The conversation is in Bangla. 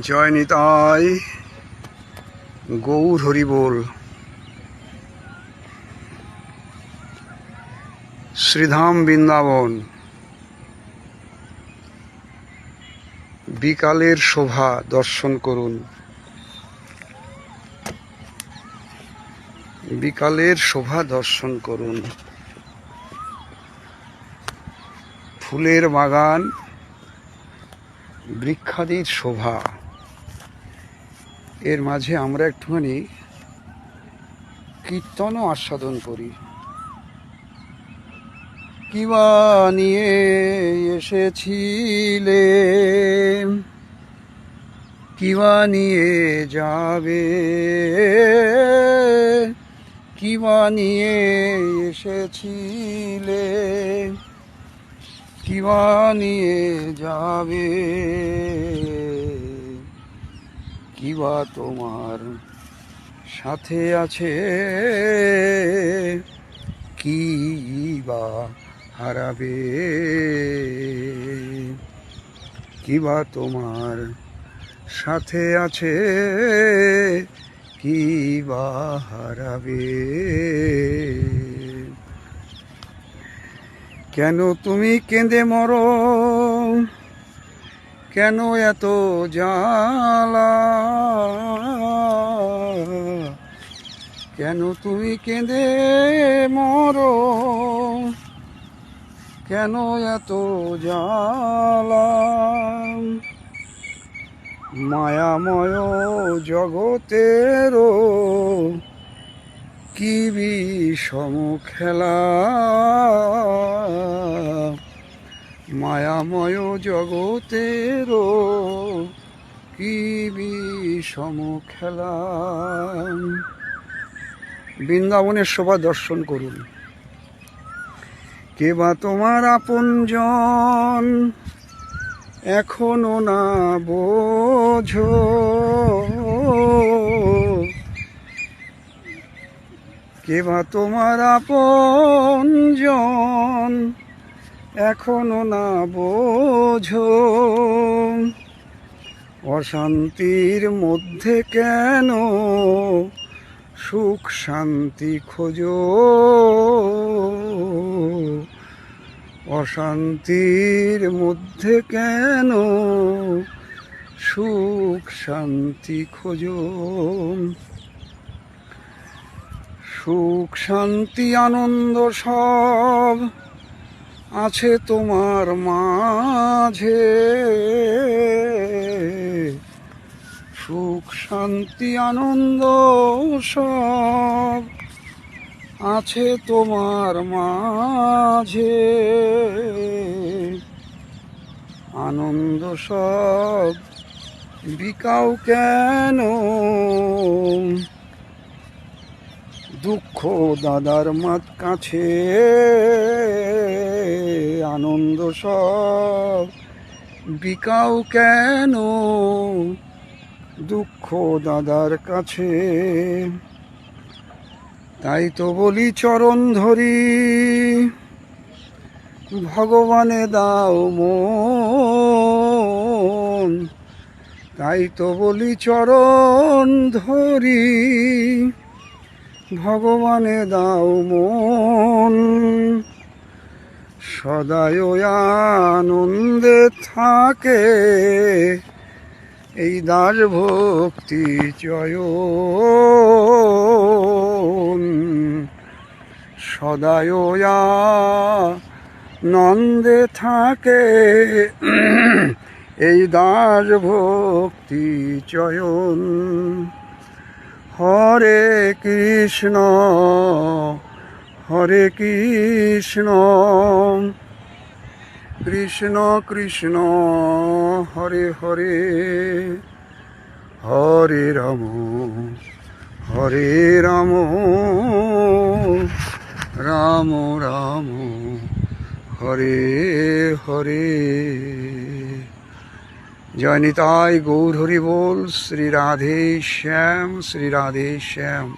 জয় নিতাই গৌর হরি বল। শ্রীধাম বৃন্দাবন, বিকালের শোভা দর্শন করুন। বিকালের শোভা দর্শন করুন। ফুলের বাগান, বৃক্ষাদির শোভা, এর মাঝে আমরা একটুখানি কীর্তনও আস্বাদন করি। কিবা নিয়ে এসেছিলে, কিবা নিয়ে যাবে, কিবা নিয়ে এসেছিলে, কিবা নিয়ে যাবে, কিবা তোমার সাথে আছে, কিবা হারাবে, কিবা তোমার সাথে আছে, কিবা হারাবে। কেন তুমি কেঁদে মরো, কেন এত জ্বালা, কেন তুমি কেঁদে মরো, কেন এত জ্বালা। মায়াময় জগতেরও কি বিষম খেলা, মায়াময় জগতেরও কি বিষম খেলা। বৃন্দাবনের শোভা দর্শন করুন। কে বা তোমার আপনজন এখনো না বোঝো, কে বা তোমার আপনজন এখনো না বোঝো। অশান্তির মধ্যে কেন সুখ শান্তি খোঁজো, অশান্তির মধ্যে কেন সুখ শান্তি খোঁজো। সুখ শান্তি আনন্দ সব আছে তোমার মাঝে, সুখ শান্তি আনন্দ সব আছে তোমার মাঝে। আনন্দ সব বিকাও কেন, দুঃখ দাদার কাছে। আনন্দ সব বিকাও কেন, দুঃখ দাদার কাছে। তাই তো বলি চরণ ধরি, ভগবানে দাও মন। তাই তো বলি চরণ ধরি, ভগবানে দাও মন। সদায় আনন্দে থাকে এই দাস ভক্তি চয়ন। সদায় আনন্দে থাকে এই দাস ভক্তি চয়ন। হরে কৃষ্ণ হরে কৃষ্ণ, কৃষ্ণ কৃষ্ণ হরে হরে, হরে রাম হরে রাম, রাম রাম হরে হরে। জয় নিতাই গৌর হরি বল। শ্রী রাধে শ্যাম, শ্রী রাধে শ্যাম।